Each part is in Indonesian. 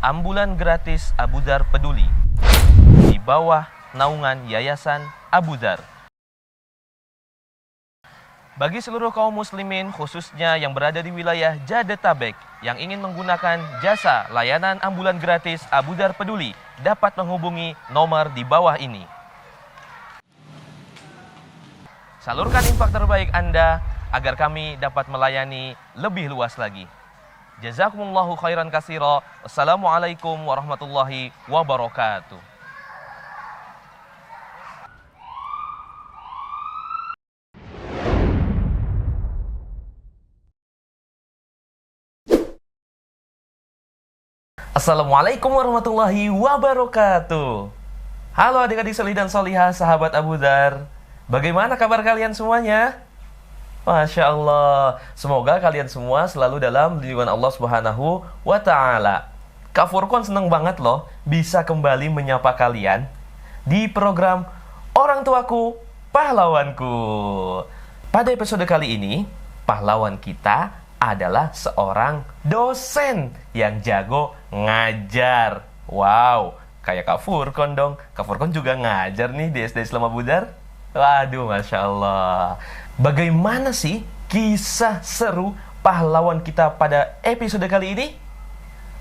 Ambulan Gratis Abu Dzar Peduli di bawah naungan Yayasan Abu Dzar. Bagi seluruh kaum muslimin khususnya yang berada di wilayah Jadetabek yang ingin menggunakan jasa layanan ambulan gratis Abu Dzar Peduli dapat menghubungi nomor di bawah ini. Salurkan infak terbaik Anda agar kami dapat melayani lebih luas lagi. Jazakumullahu khairan katsira. Wassalamualaikum warahmatullahi wabarakatuh. Assalamualaikum warahmatullahi wabarakatuh. Halo adik-adik solih dan solihah, sahabat Abu Dzar. Bagaimana kabar kalian semuanya? Masya Allah. Semoga kalian semua selalu dalam lindungan Allah Subhanahu wa Ta'ala. Kak Furqon seneng banget loh bisa kembali menyapa kalian di program Orang Tuaku Pahlawanku. Pada episode kali ini, pahlawan kita adalah seorang dosen yang jago ngajar. Wow, kayak Kak Furqon dong. Kak Furqon juga ngajar nih di SD Islam Abu Dzar. Waduh, Masya Allah. Bagaimana sih kisah seru pahlawan kita pada episode kali ini?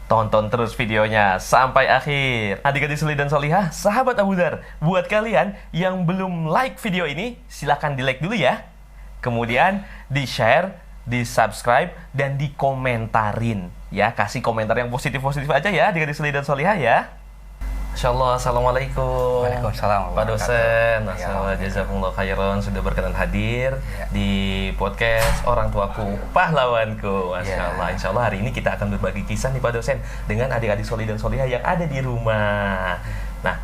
Tonton terus videonya sampai akhir. Adik-adik solih dan solihah, sahabat Abu Dzar, buat kalian yang belum like video ini, silakan di like dulu ya. Kemudian di-share, di-subscribe, dan dikomentarin. Ya, kasih komentar yang positif-positif aja ya, adik-adik solih dan solihah ya. Masya Allah, Assalamualaikum. Waalaikumsalam. Pak dosen, Masya Allah, jazakumullah khairan sudah berkenan hadir di podcast Orang Tuaku Pahlawanku. Masya Allah, Insya Allah hari ini kita akan berbagi kisah nih Pak dosen dengan adik-adik solih dan solihah yang ada di rumah. Nah,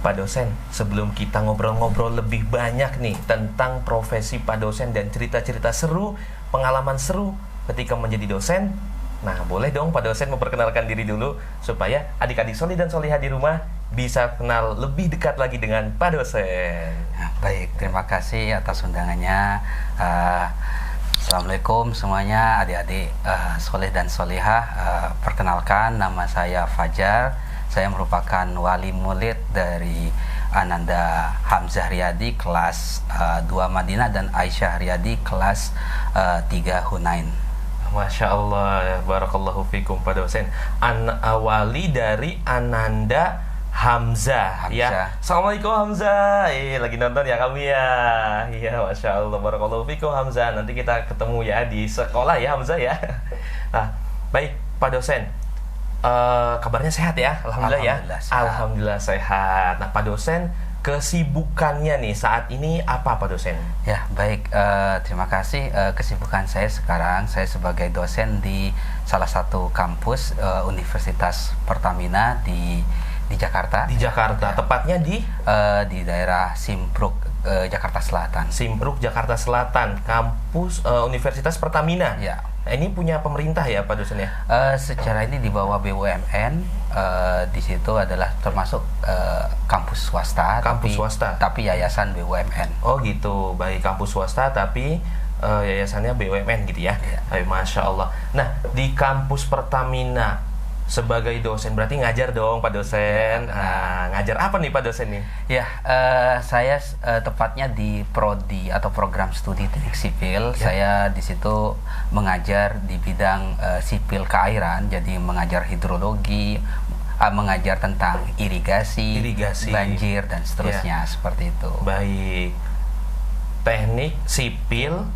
Pak dosen, sebelum kita ngobrol-ngobrol lebih banyak nih tentang profesi Pak dosen dan cerita-cerita seru, pengalaman seru ketika menjadi dosen, nah, boleh dong Pak dosen memperkenalkan diri dulu supaya adik-adik solih dan solihah di rumah bisa kenal lebih dekat lagi dengan Pak dosen. Nah, baik, terima kasih atas undangannya. Assalamualaikum semuanya adik-adik solih dan solihah. Perkenalkan, nama saya Fajar. Saya merupakan wali murid dari Ananda Hamzah Riyadi kelas 2 Madinah dan Aisyah Riyadi kelas 3 Hunain. Masya Allah, barakallahu fikum Pak dosen. Wali dari Ananda Hamzah. Ya. Assalamualaikum Hamzah. Lagi nonton ya kami ya. Iya, Masya Allah, barakallahu fikum Hamzah. Nanti kita ketemu ya di sekolah ya Hamzah ya. Nah, baik Pak dosen. Kabarnya sehat ya? Alhamdulillah ya. Sehat. Alhamdulillah sehat. Nah, Pak dosen, kesibukannya nih saat ini apa Pak dosen? Ya, baik, terima kasih. Kesibukan saya sekarang, saya sebagai dosen di salah satu kampus Universitas Pertamina di Jakarta. Di Jakarta, tepatnya di daerah Simpruk, Jakarta Selatan. Simpruk, Jakarta Selatan, kampus Universitas Pertamina. Ya. Nah, ini punya pemerintah ya Pak dosen ya? Secara ini di bawah BUMN, di situ adalah termasuk kampus swasta. Tapi yayasan BUMN. Oh gitu, baik, kampus swasta tapi yayasannya BUMN gitu ya? Ya. Masya Allah. Nah, di kampus Pertamina sebagai dosen berarti ngajar dong Pak dosen. Nah, ngajar apa nih Pak dosen nih? Ya, saya tepatnya di prodi atau program studi teknik sipil. Saya di situ mengajar di bidang sipil keairan, jadi mengajar hidrologi, mengajar tentang irigasi, banjir dan seterusnya, seperti itu. Baik, teknik sipil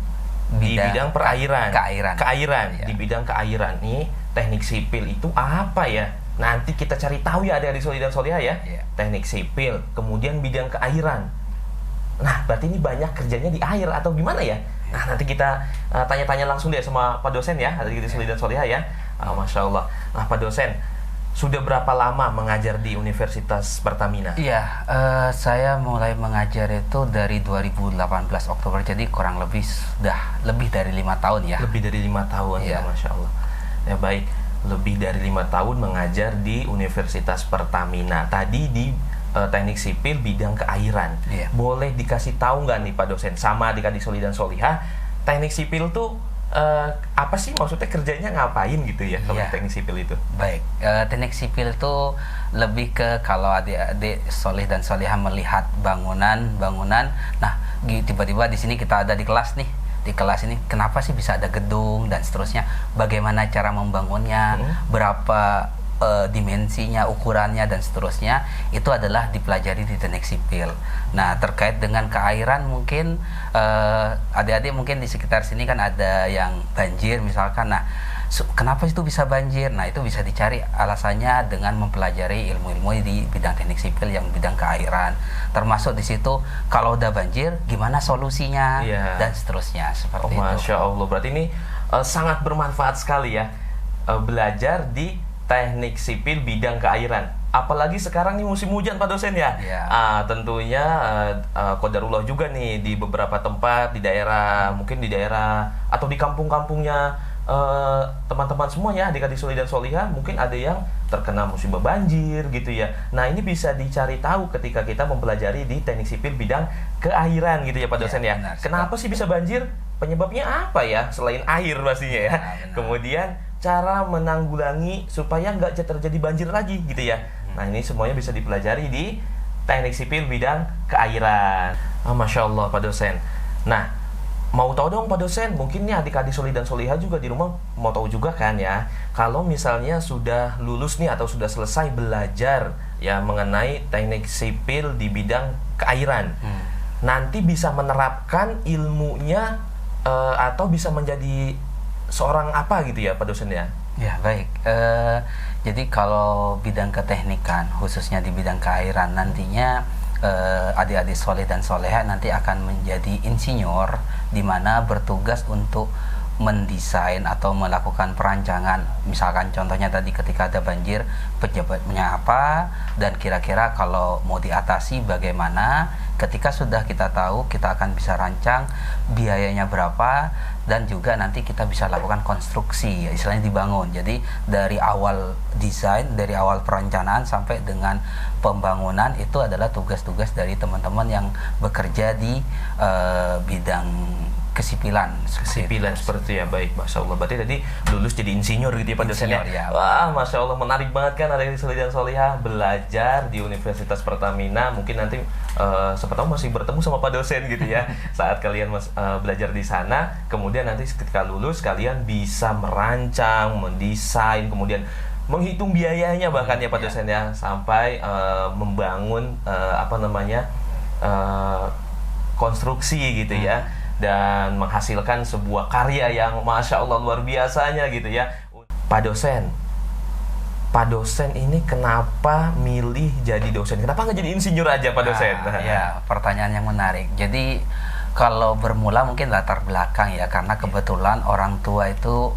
di bidang perairan. Keairan. Di bidang keairan nih. Teknik sipil itu apa ya? Nanti kita cari tahu ya adik-adik solih dan solihah ya. Teknik sipil, kemudian bidang keairan. Nah, berarti ini banyak kerjanya di air atau gimana ya? Nah, nanti kita tanya-tanya langsung deh sama Pak dosen ya, adik-adik solih dan solihah ya. Masya Allah. Nah, Pak dosen, sudah berapa lama mengajar di Universitas Pertamina? Iya, saya mulai mengajar itu dari 2018 Oktober, jadi kurang lebih sudah lebih dari 5 tahun ya. Lebih dari 5 tahun ya, Masya Allah. Ya baik, lebih dari 5 tahun mengajar di Universitas Pertamina. Tadi di teknik sipil bidang keairan. Boleh dikasih tahu nggak nih Pak dosen sama adik-adik solih dan solihah, teknik sipil tuh apa sih maksudnya kerjanya ngapain gitu ya kalau Iya. teknik sipil itu? Baik, teknik sipil itu lebih ke kalau adik-adik solih dan solihah melihat bangunan. Nah, tiba-tiba di sini kita ada di kelas nih. Di kelas ini kenapa sih bisa ada gedung dan seterusnya? Bagaimana cara membangunnya? Berapa dimensinya, ukurannya dan seterusnya? Itu adalah dipelajari di teknik sipil. Nah, terkait dengan keairan mungkin adik-adik mungkin di sekitar sini kan ada yang banjir misalkan. Nah, kenapa itu bisa banjir? Nah, itu bisa dicari alasannya dengan mempelajari ilmu-ilmu di bidang teknik sipil yang bidang keairan. Termasuk di situ kalau udah banjir gimana solusinya dan seterusnya seperti itu. Masya Allah, berarti ini sangat bermanfaat sekali ya belajar di teknik sipil bidang keairan. Apalagi sekarang nih musim hujan Pak dosen ya. Tentunya qadarullah juga nih di beberapa tempat di daerah, mungkin di daerah atau di kampung-kampungnya teman-teman semuanya, adik-adik solih dan solihah, mungkin ada yang terkena musibah banjir gitu ya. Nah, ini bisa dicari tahu ketika kita mempelajari di teknik sipil bidang keairan gitu ya Pak dosen ya. Kenapa sih bisa banjir? Penyebabnya apa ya? Selain air pastinya ya. Kemudian cara menanggulangi supaya nggak terjadi banjir lagi gitu ya. Nah, ini semuanya bisa dipelajari di teknik sipil bidang keairan. Masya Allah Pak dosen. Nah, mau tahu dong Pak dosen, mungkin nih adik-adik solih dan solihah juga di rumah mau tahu juga kan ya, kalau misalnya sudah lulus nih atau sudah selesai belajar ya mengenai teknik sipil di bidang keairan, nanti bisa menerapkan ilmunya atau bisa menjadi seorang apa gitu ya Pak dosen ya? Ya, baik. Jadi kalau bidang keteknikan khususnya di bidang keairan nantinya adik-adik soleh dan soleha nanti akan menjadi insinyur di mana bertugas untuk mendesain atau melakukan perancangan. Misalkan contohnya tadi ketika ada banjir, penyebabnya apa dan kira-kira kalau mau diatasi bagaimana. Ketika sudah kita tahu, kita akan bisa rancang biayanya berapa dan juga nanti kita bisa lakukan konstruksi, istilahnya dibangun. Jadi dari awal desain, dari awal perencanaan sampai dengan pembangunan itu adalah tugas-tugas dari teman-teman yang bekerja di bidang kesipilan seperti ya. Baik, Masya Allah, berarti tadi lulus jadi insinyur gitu ya Pak dosen ya? Wah, Masya Allah, menarik banget kan adik-adik solih dan solihah belajar di Universitas Pertamina. Mungkin nanti siapa tahu masih bertemu sama Pak dosen gitu ya saat kalian belajar di sana. Kemudian nanti ketika lulus kalian bisa merancang, mendesain, kemudian menghitung biayanya bahkan ya Pak dosen ya, sampai membangun konstruksi gitu ya, dan menghasilkan sebuah karya yang Masya Allah luar biasanya gitu ya. Pak dosen ini kenapa milih jadi dosen? Kenapa nggak jadi insinyur aja Pak dosen? Ya, pertanyaan yang menarik. Jadi kalau bermula mungkin latar belakang ya, karena kebetulan orang tua itu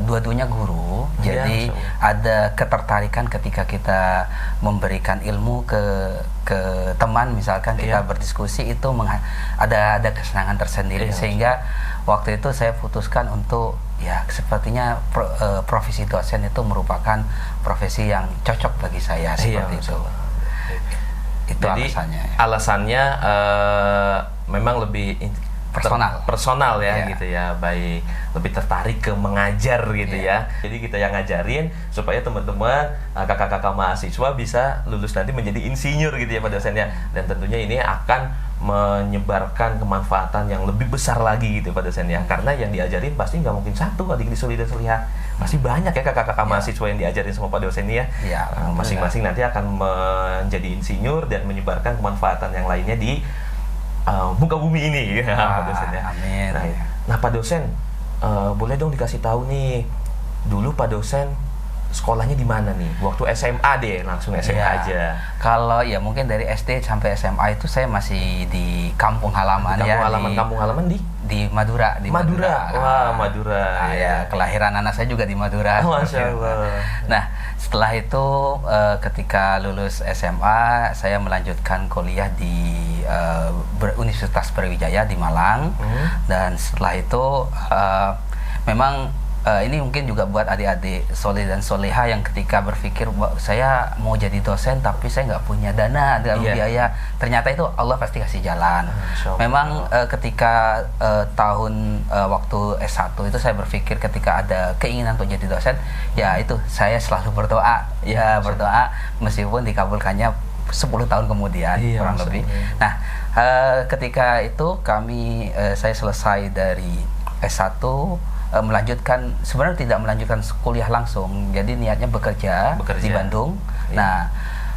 dua-duanya guru, jadi ada ketertarikan ketika kita memberikan ilmu ke teman, misalkan kita berdiskusi itu ada kesenangan tersendiri, sehingga waktu itu saya putuskan untuk ya sepertinya profesi dosen itu merupakan profesi yang cocok bagi saya seperti itu. Itu jadi alasannya memang lebih personal ya gitu ya. Baik, lebih tertarik ke mengajar gitu ya. Jadi kita yang ngajarin supaya teman-teman kakak-kakak mahasiswa bisa lulus nanti menjadi insinyur gitu ya Pak dosen ya. Dan tentunya ini akan menyebarkan kemanfaatan yang lebih besar lagi gitu Pak dosen ya. Karena yang diajarin pasti nggak mungkin satu adik-adik solih dan solihah, pasti banyak ya kakak-kakak mahasiswa yang diajarin sama Pak dosen ya. Masing-masing nanti akan menjadi insinyur dan menyebarkan kemanfaatan yang lainnya di muka bumi ini Pak dosen ya. Amin. Nah Pak dosen, boleh dong dikasih tahu nih, dulu Pak dosen sekolahnya di mana nih? Waktu SMA deh, langsung SMA aja. Kalau ya mungkin dari SD sampai SMA itu saya masih di kampung halaman Kampung halaman di Madura. Madura. Wah, Madura. Kelahiran anak saya juga di Madura. Masya Allah. Nah, setelah itu ketika lulus SMA, saya melanjutkan kuliah di Universitas Brawijaya di Malang. Dan setelah itu memang ini mungkin juga buat adik-adik soleh dan soleha yang ketika berpikir saya mau jadi dosen tapi saya nggak punya dana dan biaya, ternyata itu Allah pasti kasih jalan. Memang ketika waktu S1 itu saya berpikir ketika ada keinginan untuk jadi dosen, ya itu saya selalu berdoa, berdoa meskipun dikabulkannya 10 tahun kemudian kurang lebih. Nah, ketika itu saya selesai dari S1, melanjutkan, sebenarnya tidak melanjutkan kuliah langsung, jadi niatnya bekerja di Bandung. Nah,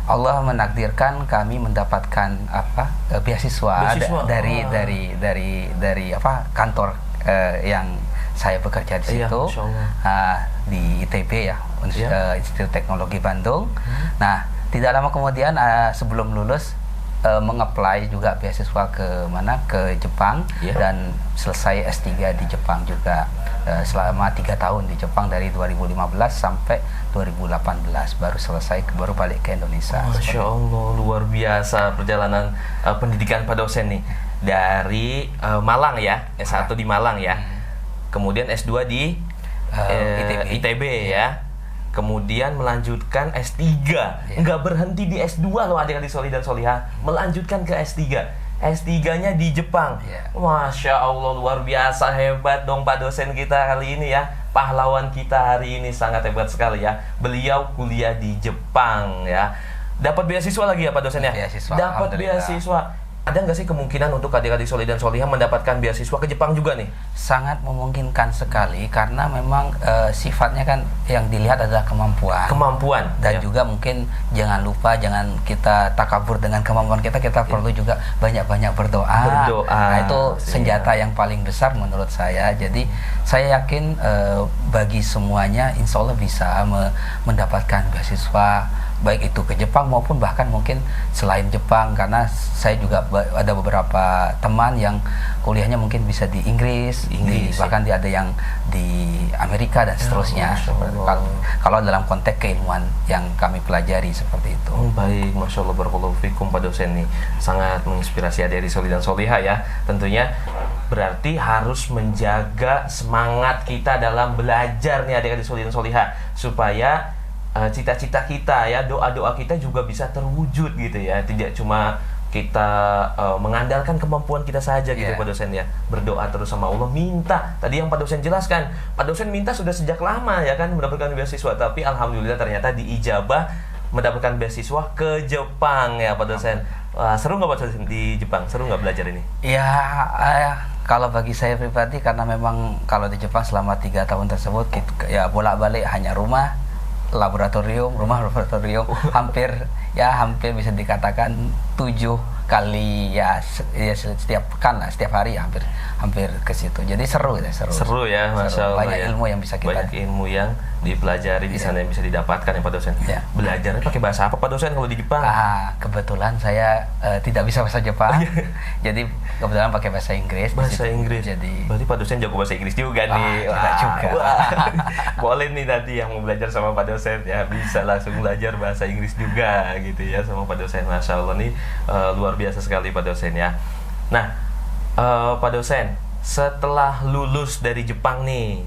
Allah menakdirkan kami mendapatkan beasiswa dari kantor yang saya bekerja di situ, di ITB ya, Institut Teknologi Bandung. Nah, tidak lama kemudian sebelum lulus mengapply juga beasiswa ke Jepang, dan selesai S3 di Jepang juga. Selama 3 tahun di Jepang dari 2015 sampai 2018 baru balik ke Indonesia. Masya Allah, luar biasa perjalanan pendidikan Pak dosen nih, dari Malang ya, S1 di Malang ya, kemudian S2 di ITB ya, kemudian melanjutkan S3, nggak berhenti di S2 loh adik-adik solih dan solihah, melanjutkan ke S3. S3-nya di Jepang. Masya Allah, luar biasa, hebat dong Pak dosen kita kali ini ya. Pahlawan kita hari ini sangat hebat sekali ya. Beliau kuliah di Jepang ya. Dapat beasiswa lagi ya Pak dosen ya? Dapat beasiswa. Ada nggak sih kemungkinan untuk adik-adik solih dan solihah mendapatkan beasiswa ke Jepang juga nih? Sangat memungkinkan sekali, karena memang sifatnya kan yang dilihat adalah kemampuan. Dan juga mungkin jangan lupa, jangan kita takabur dengan kemampuan kita perlu juga banyak-banyak berdoa. Nah, itu senjata yang paling besar menurut saya. Jadi saya yakin bagi semuanya insya Allah bisa mendapatkan beasiswa, baik itu ke Jepang maupun bahkan mungkin selain Jepang, karena saya juga ada beberapa teman yang kuliahnya mungkin bisa di Inggris bahkan ada yang di Amerika dan seterusnya. Kalau dalam konteks keilmuan yang kami pelajari seperti itu. Baik, Masya Allah, barakallahu fikum Pak dosen nih, sangat menginspirasi adik-adik solih dan solihah ya. Tentunya berarti harus menjaga semangat kita dalam belajar nih adik-adik solih dan solihah, supaya cita-cita kita ya, doa-doa kita juga bisa terwujud gitu ya. Tidak cuma kita mengandalkan kemampuan kita saja gitu Pak dosen ya. Berdoa terus sama Allah, minta. Tadi yang Pak dosen jelaskan, Pak dosen minta sudah sejak lama ya kan mendapatkan beasiswa, tapi alhamdulillah ternyata diijabah mendapatkan beasiswa ke Jepang ya Pak dosen. Seru nggak Pak dosen di Jepang? Seru nggak belajar ini? Kalau bagi saya pribadi, karena memang kalau di Jepang selama 3 tahun tersebut ya bolak-balik hanya rumah laboratorium hampir bisa dikatakan 7 kali ya setiap pekan lah, setiap hari hampir ke situ. Jadi seru ya, Masya Allah. Banyak ilmu yang bisa kita, banyak ilmu yang dipelajari di sana yang bisa didapatkan ya Pak dosen. Belajarnya pakai bahasa apa Pak dosen kalau di Jepang? Kebetulan saya tidak bisa bahasa Jepang. Jadi kebetulan pakai bahasa Inggris. Jadi berarti Pak dosen jago bahasa Inggris juga nih. Boleh nih nanti yang mau belajar sama Pak dosen ya, bisa langsung belajar bahasa Inggris juga gitu ya sama Pak dosen. Masya Allah nih, luar biasa sekali Pak dosen ya. Nah, Pak dosen, setelah lulus dari Jepang nih,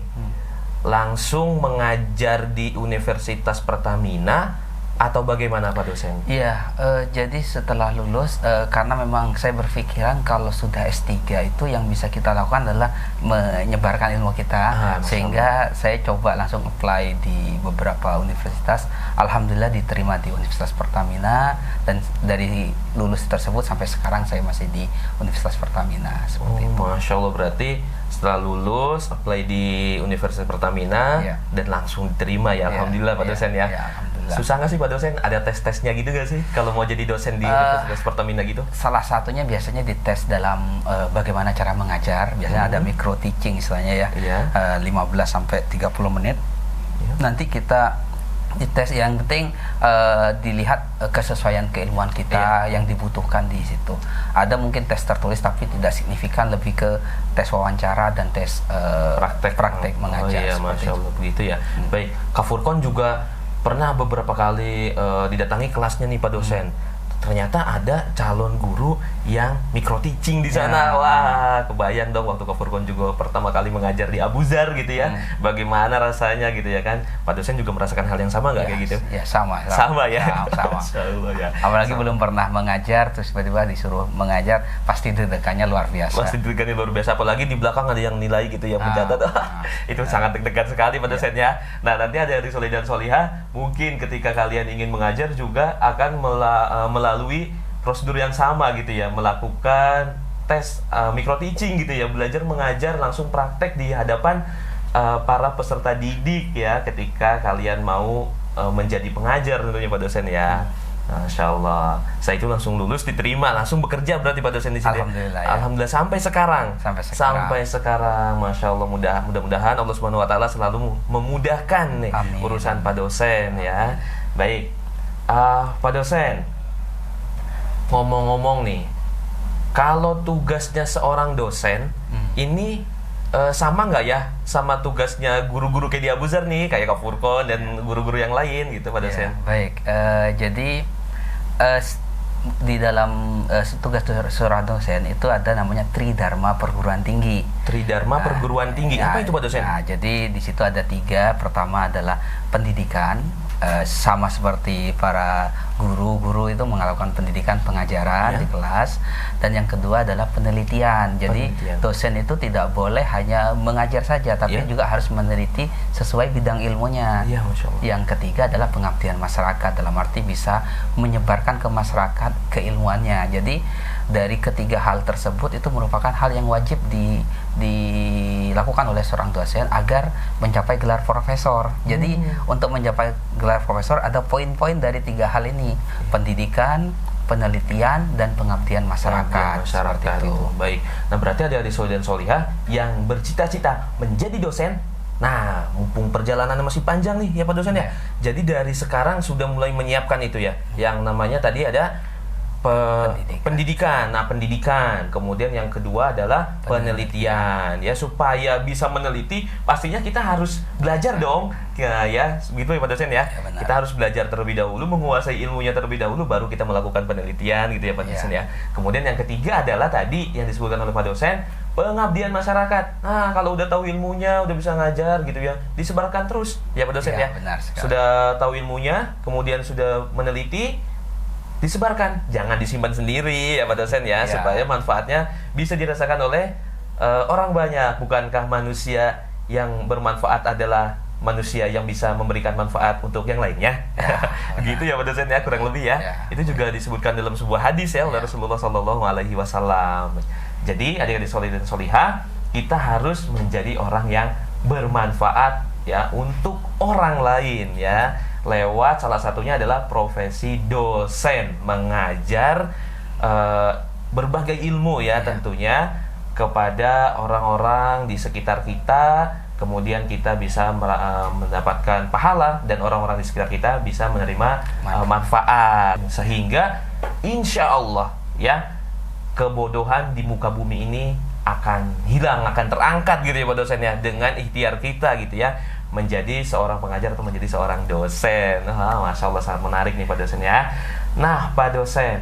langsung mengajar di Universitas Pertamina atau bagaimana Pak dosen? Iya, jadi setelah lulus, karena memang saya berpikiran kalau sudah S3 itu yang bisa kita lakukan adalah menyebarkan ilmu kita, sehingga saya coba langsung apply di beberapa universitas. Alhamdulillah diterima di Universitas Pertamina, dan dari lulus tersebut sampai sekarang saya masih di Universitas Pertamina seperti itu. Masya Allah, berarti setelah lulus apply di Universitas Pertamina dan langsung diterima ya. Alhamdulillah Pak dosen ya. Susah nggak sih Pak dosen? Ada tes-tesnya gitu nggak sih kalau mau jadi dosen di Universitas Pertamina gitu? Salah satunya biasanya dites dalam bagaimana cara mengajar. Biasanya ada micro teaching istilahnya ya, 15 sampai 30 menit. Nanti kita dites, yang penting dilihat kesesuaian keilmuan kita yang dibutuhkan di situ. Ada mungkin tes tertulis tapi tidak signifikan, lebih ke tes wawancara dan tes praktek mengajar. Masya Allah, begitu ya. Baik, Kak Furqon juga pernah beberapa kali didatangi kelasnya nih Pak dosen. Ternyata ada calon guru yang micro teaching di sana. Wah, kebayang dong waktu Kak Furqon juga pertama kali mengajar di Abu Dzar gitu ya. Bagaimana rasanya gitu ya kan? Pak dosen juga merasakan hal yang sama nggak kayak gitu? Ya, sama Ya. sama. Masya Allah, ya. Apalagi belum pernah mengajar, terus tiba-tiba disuruh mengajar, pasti deg-degannya luar biasa. Pasti deg-degannya luar biasa, apalagi di belakang ada yang nilai gitu yang mencatat. Itu sangat deg-degan sekali Pak dosen ya. Nah, nanti ada dari Solih dan Solihah, mungkin ketika kalian ingin mengajar juga akan melalui prosedur yang sama gitu ya, melakukan tes micro teaching gitu ya, belajar mengajar langsung praktek di hadapan para peserta didik ya, ketika kalian mau menjadi pengajar tentunya Pak dosen ya. Masya Allah. Saya itu langsung lulus, diterima, langsung bekerja berarti Pak dosen di sini. Alhamdulillah. Ya. Alhamdulillah sampai sekarang. Sampai sekarang. Masya Allah, mudah-mudahan Allah Subhanahu Wa Taala selalu memudahkan nih urusan Pak dosen ya. Baik, Pak dosen, ngomong-ngomong nih, kalau tugasnya seorang dosen ini sama nggak ya sama tugasnya guru-guru kayak di Abu Dzar nih, kayak Kak Furqon dan guru-guru yang lain gitu Pak dosen? Baik, jadi di dalam tugas seorang dosen itu ada namanya Tridharma Perguruan Tinggi. Tridharma Perguruan Tinggi, apa itu Pak dosen? Nah, jadi di situ ada 3. Pertama adalah pendidikan, sama seperti para guru itu melakukan pendidikan pengajaran di kelas, dan yang kedua adalah penelitian. Jadi dosen itu tidak boleh hanya mengajar saja, tapi juga harus meneliti sesuai bidang ilmunya. Masya Allah. Yang ketiga adalah pengabdian masyarakat, dalam arti bisa menyebarkan ke masyarakat keilmuannya. Jadi dari ketiga hal tersebut itu merupakan hal yang wajib dilakukan oleh seorang dosen agar mencapai gelar profesor. Jadi untuk mencapai gelar profesor ada poin-poin dari 3 hal ini: pendidikan, penelitian, dan pengabdian masyarakat. Masyarakat itu. Baik. Nah, berarti ada di Solih dan Solihah yang bercita-cita menjadi dosen. Nah, mumpung perjalanannya masih panjang nih ya Pak dosen ya. Jadi dari sekarang sudah mulai menyiapkan itu ya. Yang namanya tadi ada pendidikan. Nah, pendidikan. Kemudian yang kedua adalah penelitian. Ya, supaya bisa meneliti pastinya kita harus belajar dong. Ya, begitu ya Pak dosen ya. Kita harus belajar terlebih dahulu, menguasai ilmunya terlebih dahulu, baru kita melakukan penelitian gitu ya Pak dosen ya. Kemudian yang ketiga adalah tadi yang disebutkan oleh Pak dosen, pengabdian masyarakat. Nah, kalau udah tahu ilmunya, udah bisa ngajar gitu ya, disebarkan terus ya Pak dosen ya. Benar sekali. Sudah tahu ilmunya, kemudian sudah meneliti, disebarkan, jangan disimpan sendiri ya Pak dosen ya, supaya manfaatnya bisa dirasakan oleh orang banyak. Bukankah manusia yang bermanfaat adalah manusia yang bisa memberikan manfaat untuk yang lainnya? Gitu ya Pak dosen ya, kurang lebih ya. Itu juga disebutkan dalam sebuah hadis ya oleh Rasulullah SAW. Jadi adik-adik Solih dan Solihah, kita harus menjadi orang yang bermanfaat ya untuk orang lain ya, lewat salah satunya adalah profesi dosen, mengajar berbagai ilmu ya tentunya kepada orang-orang di sekitar kita. Kemudian kita bisa mendapatkan pahala dan orang-orang di sekitar kita bisa menerima manfaat, sehingga insya Allah ya kebodohan di muka bumi ini akan hilang, akan terangkat gitu ya Pak dosen ya, dengan ikhtiar kita gitu ya, menjadi seorang pengajar atau menjadi seorang dosen. Masya Allah, sangat menarik nih Pak dosen ya. Nah Pak dosen,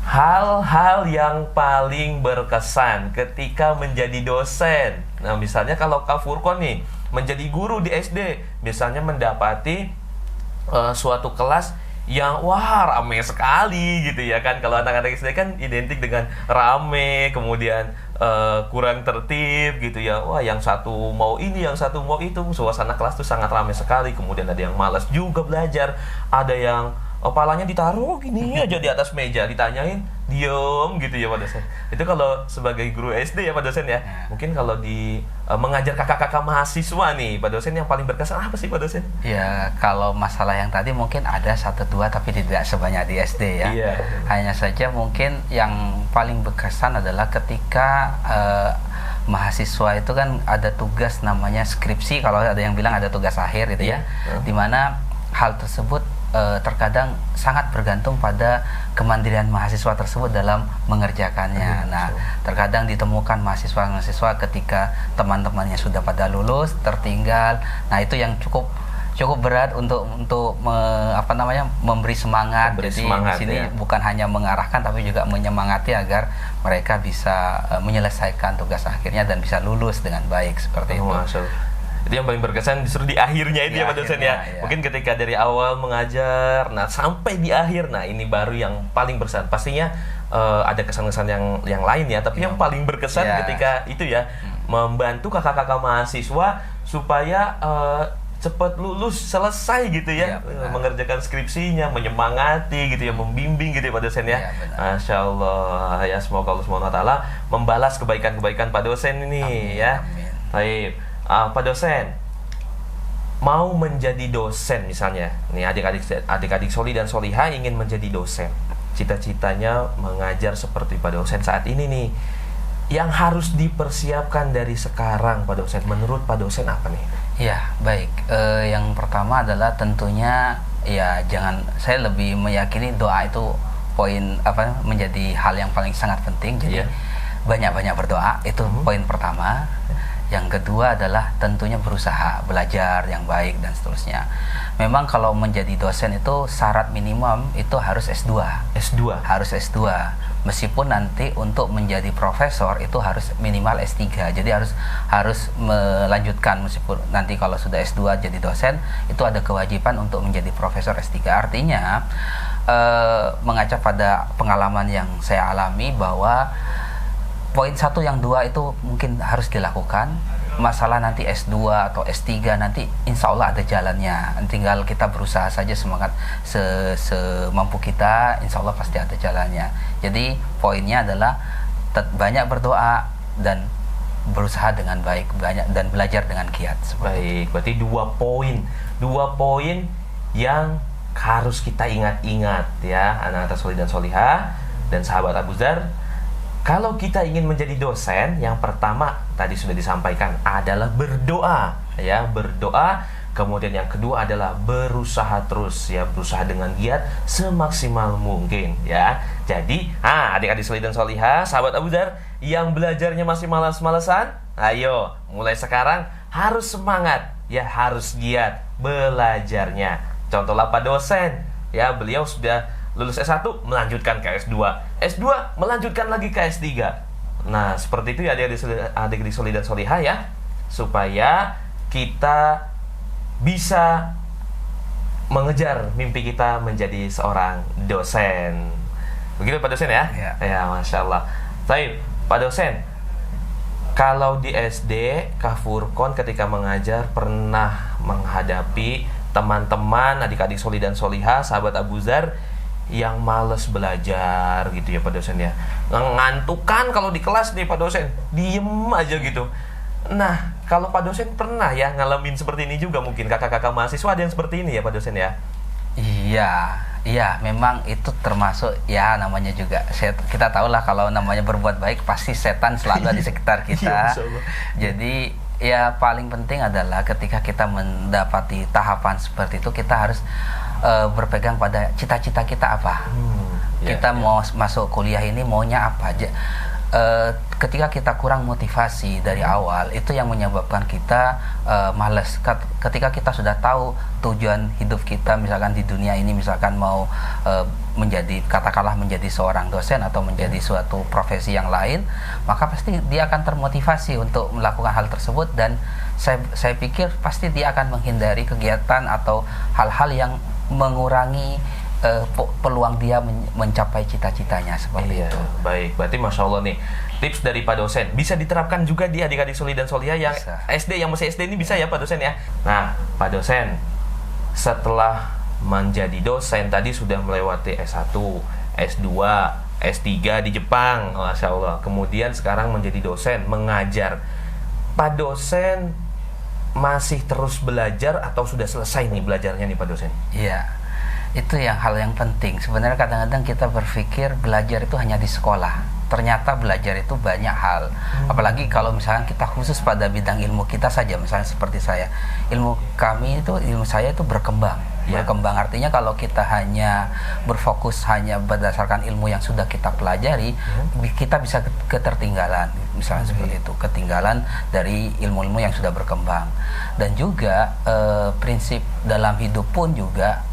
hal-hal yang paling berkesan ketika menjadi dosen. Nah misalnya kalau Kak Furqon nih menjadi guru di SD, misalnya mendapati suatu kelas yang wah rame sekali gitu ya kan. Kalau anak-anak SD kan identik dengan rame, kemudian kurang tertib gitu ya. Wah yang satu mau ini, yang satu mau itu. Suasana kelas tuh sangat rame sekali. Kemudian ada yang malas juga belajar, ada yang kepalanya ditaruh gini aja di atas meja, ditanyain diem gitu ya Pak dosen. Itu kalau sebagai guru SD ya Pak dosen ya. Mungkin kalau di mengajar kakak-kakak mahasiswa nih Pak dosen, yang paling berkesan apa sih Pak dosen? Ya kalau masalah yang tadi mungkin ada 1-2 tapi tidak sebanyak di SD ya. Hanya saja mungkin yang paling berkesan adalah ketika mahasiswa itu kan ada tugas namanya skripsi, kalau ada yang bilang ada tugas akhir gitu ya. Dimana hal tersebut terkadang sangat bergantung pada kemandirian mahasiswa tersebut dalam mengerjakannya. Nah, terkadang ditemukan mahasiswa-mahasiswa ketika teman-temannya sudah pada lulus, tertinggal. Nah, itu yang cukup cukup berat untuk memberi semangat. Jadi semangat, di sini ya. bukan hanya mengarahkan tapi juga menyemangati agar mereka bisa menyelesaikan tugas akhirnya dan bisa lulus dengan baik seperti itu. Masya Allah. Itu yang paling berkesan justru di akhirnya itu Di ya Pak dosen akhirnya, ya. ya. Mungkin ketika dari awal mengajar, nah sampai di akhir, nah ini baru yang paling berkesan. Pastinya ada kesan-kesan yang lain ya, tapi yang paling berkesan Ya. ketika itu ya membantu kakak-kakak mahasiswa supaya cepat lulus, selesai gitu ya, Ya, benar. mengerjakan skripsinya, menyemangati gitu ya, membimbing gitu ya Pak dosen ya. Ya, benar. Masya Allah ya, semoga Allah SWT membalas kebaikan-kebaikan Pak dosen ini. Amin, ya. amin. Baik, Pak dosen, mau menjadi dosen misalnya, nih adik-adik soli dan soliha ingin menjadi dosen, cita-citanya mengajar seperti Pak dosen saat ini nih, yang harus dipersiapkan dari sekarang Pak dosen, menurut Pak dosen apa nih? Ya, baik. Yang pertama adalah tentunya ya saya lebih meyakini doa itu menjadi hal yang paling sangat penting. Jadi Iya. banyak-banyak berdoa itu poin pertama. Yang kedua adalah tentunya berusaha belajar yang baik dan seterusnya. Memang kalau menjadi dosen itu syarat minimum itu harus S2. S2? Harus S2. Meskipun nanti untuk menjadi profesor itu harus minimal S3. Jadi harus melanjutkan, meskipun nanti kalau sudah S2 jadi dosen itu ada kewajiban untuk menjadi profesor S3. Artinya mengaca pada pengalaman yang saya alami bahwa poin 1 yang 2 itu mungkin harus dilakukan. Masalah nanti S2 atau S3 nanti insya Allah ada jalannya. Tinggal kita berusaha saja, semangat semampu kita, insya Allah pasti ada jalannya. Jadi poinnya adalah banyak berdoa dan berusaha dengan baik, dan belajar dengan giat. Baik, berarti 2 poin yang harus kita ingat-ingat ya, anak-anak soli dan solihah dan sahabat Abu Dzar. Kalau kita ingin menjadi dosen, yang pertama tadi sudah disampaikan adalah berdoa ya, berdoa. Kemudian yang kedua adalah berusaha terus ya, berusaha dengan giat semaksimal mungkin ya. Jadi, adik-adik soli dan solihah, sahabat Abu Dzar yang belajarnya masih malas-malesan, ayo mulai sekarang harus semangat ya, harus giat belajarnya. Contohlah Pak dosen ya, beliau sudah lulus S1 melanjutkan ke S2, S2 melanjutkan lagi ke S3. Nah, seperti itu ya adik-adik soli dan solihah ya, supaya kita bisa mengejar mimpi kita menjadi seorang dosen. Begitu Pak dosen ya? Ya. Ya, Masya Allah. Baik, Pak dosen, kalau di SD Kak Furqon ketika mengajar pernah menghadapi teman-teman adik-adik soli dan solihah sahabat Abu Dzar yang males belajar gitu ya Pak dosen ya, ngantukan kalau di kelas nih Pak dosen, diem aja gitu. Nah, kalau Pak dosen pernah ya ngalamin seperti ini juga, mungkin kakak-kakak mahasiswa ada yang seperti ini ya Pak dosen ya? Iya, memang itu termasuk ya, namanya juga kita tahu lah kalau namanya berbuat baik pasti setan selalu ada di sekitar kita. Iya, Masya Allah. Jadi ya paling penting adalah ketika kita mendapati tahapan seperti itu, kita harus berpegang pada cita-cita kita apa. Kita mau masuk kuliah ini maunya apa aja. Ketika kita kurang motivasi dari awal, itu yang menyebabkan kita malas. Ketika kita sudah tahu tujuan hidup kita, misalkan di dunia ini, misalkan mau katakanlah menjadi seorang dosen atau menjadi suatu profesi yang lain, maka pasti dia akan termotivasi untuk melakukan hal tersebut. Dan saya pikir pasti dia akan menghindari kegiatan atau hal-hal yang mengurangi peluang dia mencapai cita-citanya seperti itu. Baik, berarti Masya Allah nih, tips dari Pak dosen bisa diterapkan juga di adik-adik soli dan solihah yang Bisa. SD, yang masih SD ini bisa ya Pak dosen ya. Nah, Pak dosen, setelah menjadi dosen tadi sudah melewati S1, S2, S3 di Jepang, Masya Allah. Kemudian sekarang menjadi dosen, mengajar. Pak dosen masih terus belajar atau sudah selesai nih belajarnya nih Pak dosen? Iya, itu hal yang penting. Sebenarnya kadang-kadang kita berpikir belajar itu hanya di sekolah. Ternyata belajar itu banyak hal. Apalagi kalau misalnya kita khusus pada bidang ilmu kita saja, misalnya seperti saya. Ilmu saya itu berkembang. Ya. Berkembang artinya kalau kita hanya berfokus hanya berdasarkan ilmu yang sudah kita pelajari, kita bisa ketertinggalan, misalnya seperti itu, ketinggalan dari ilmu-ilmu yang sudah berkembang. Dan juga prinsip dalam hidup pun juga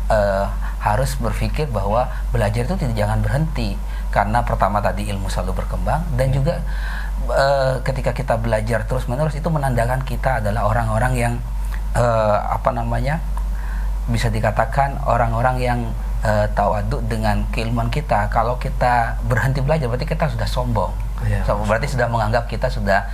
harus berpikir bahwa belajar itu jangan berhenti, karena pertama tadi ilmu selalu berkembang, dan juga ketika kita belajar terus-menerus itu menandakan kita adalah orang-orang yang bisa dikatakan orang-orang yang tawaduk dengan keilmuan kita. Kalau kita berhenti belajar berarti kita sudah sombong. Berarti sudah menganggap kita sudah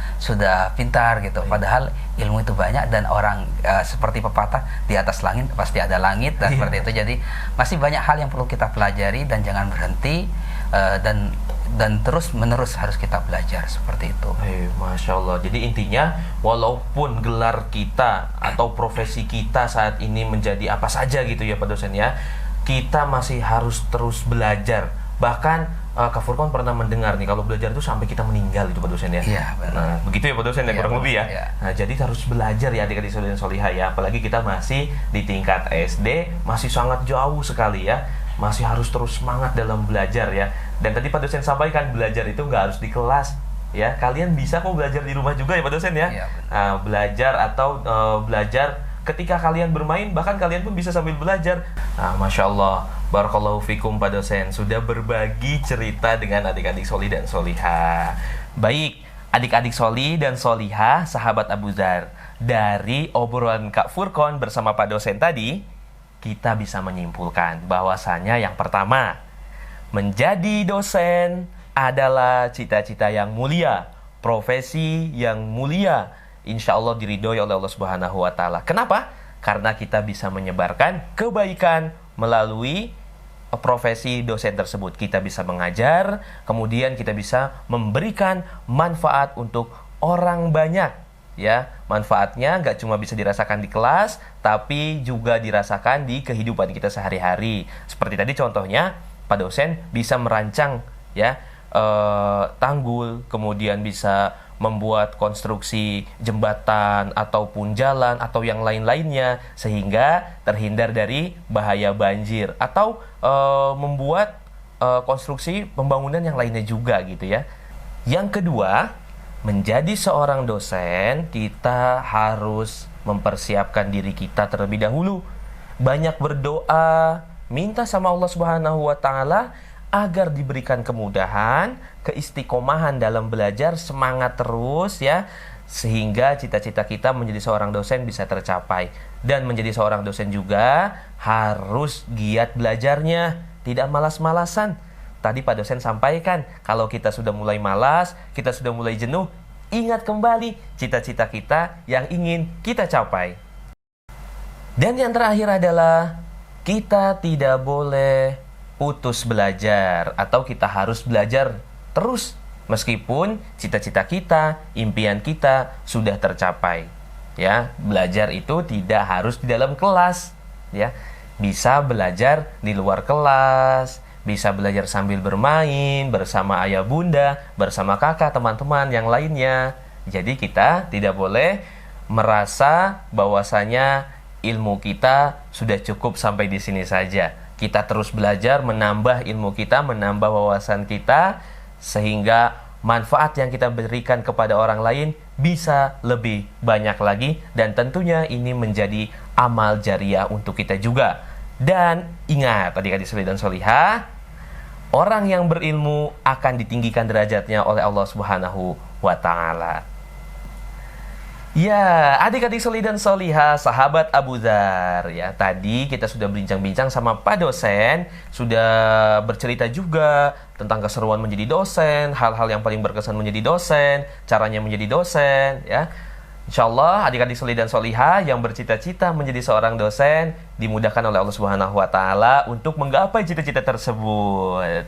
pintar gitu. Padahal ilmu itu banyak, dan orang seperti pepatah, di atas langit pasti ada langit, dan seperti itu. Jadi masih banyak hal yang perlu kita pelajari dan jangan berhenti, dan terus menerus harus kita belajar seperti itu. Masya Allah. Jadi intinya, walaupun gelar kita atau profesi kita saat ini menjadi apa saja gitu ya Pak dosen ya, kita masih harus terus belajar. Bahkan Kak Furqon pernah mendengar nih, kalau belajar itu sampai kita meninggal itu Pak dosen ya. Iya, benar. Nah, begitu ya Pak dosen ya, kurang lebih ya. Nah, jadi harus belajar ya adik-adik solihin solihah ya. Apalagi kita masih di tingkat SD, masih sangat jauh sekali ya. Masih harus terus semangat dalam belajar ya. Dan tadi Pak dosen sampaikan, belajar itu nggak harus di kelas ya. Kalian bisa kok belajar di rumah juga ya Pak dosen ya. Belajar atau belajar ketika kalian bermain, bahkan kalian pun bisa sambil belajar. Nah, Masya Allah, barakallahu fikum Pak dosen sudah berbagi cerita dengan adik-adik soli dan solihah. Baik, adik-adik soli dan solihah, sahabat Abu Dzar, dari obrolan Kak Furqon bersama Pak dosen tadi, kita bisa menyimpulkan bahwasanya yang pertama, menjadi dosen adalah cita-cita yang mulia, profesi yang mulia, insya Allah diridhoi oleh Allah Subhanahu wa Ta'ala. Kenapa? Karena kita bisa menyebarkan kebaikan melalui profesi dosen tersebut. Kita bisa mengajar, kemudian kita bisa memberikan manfaat untuk orang banyak. Ya, manfaatnya nggak cuma bisa dirasakan di kelas, tapi juga dirasakan di kehidupan kita sehari-hari. Seperti tadi contohnya, Pak dosen bisa merancang ya tanggul, kemudian bisa membuat konstruksi jembatan ataupun jalan atau yang lain-lainnya sehingga terhindar dari bahaya banjir, atau membuat konstruksi pembangunan yang lainnya juga gitu ya. Yang kedua, menjadi seorang dosen, kita harus mempersiapkan diri kita terlebih dahulu. Banyak berdoa, minta sama Allah Subhanahu wa Ta'ala agar diberikan kemudahan, keistiqomahan dalam belajar, semangat terus ya, sehingga cita-cita kita menjadi seorang dosen bisa tercapai. Dan menjadi seorang dosen juga harus giat belajarnya, tidak malas-malasan. Tadi Pak dosen sampaikan, kalau kita sudah mulai malas, kita sudah mulai jenuh, ingat kembali cita-cita kita yang ingin kita capai. Dan yang terakhir adalah, kita tidak boleh putus belajar, atau kita harus belajar terus meskipun cita-cita kita, impian kita sudah tercapai. Ya, belajar itu tidak harus di dalam kelas, ya. Bisa belajar di luar kelas, bisa belajar sambil bermain bersama ayah bunda, bersama kakak, teman-teman yang lainnya. Jadi kita tidak boleh merasa bahwasanya ilmu kita sudah cukup sampai di sini saja. Kita terus belajar, menambah ilmu kita, menambah wawasan kita, sehingga manfaat yang kita berikan kepada orang lain bisa lebih banyak lagi, dan tentunya ini menjadi amal jariah untuk kita juga. Dan ingat adik-adik solih dan solihah, orang yang berilmu akan ditinggikan derajatnya oleh Allah Subhanahu wa Ta'ala. Ya, adik-adik solih dan solihah, sahabat Abu Dzar ya. Tadi kita sudah bincang-bincang sama Pak dosen, sudah bercerita juga tentang keseruan menjadi dosen, hal-hal yang paling berkesan menjadi dosen, caranya menjadi dosen ya. Insyaallah adik-adik solih dan solihah yang bercita-cita menjadi seorang dosen dimudahkan oleh Allah Subhanahu wa Ta'ala untuk menggapai cita-cita tersebut.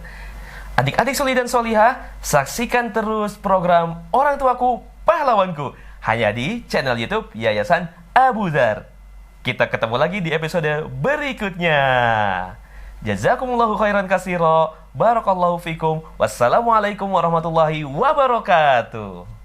Adik-adik solih dan solihah, saksikan terus program Orang Tuaku Pahlawanku hanya di channel YouTube Yayasan Abu Dzar. Kita ketemu lagi di episode berikutnya. Jazakumullahu khairan katsira. Barakallahu fikum. Wassalamualaikum warahmatullahi wabarakatuh.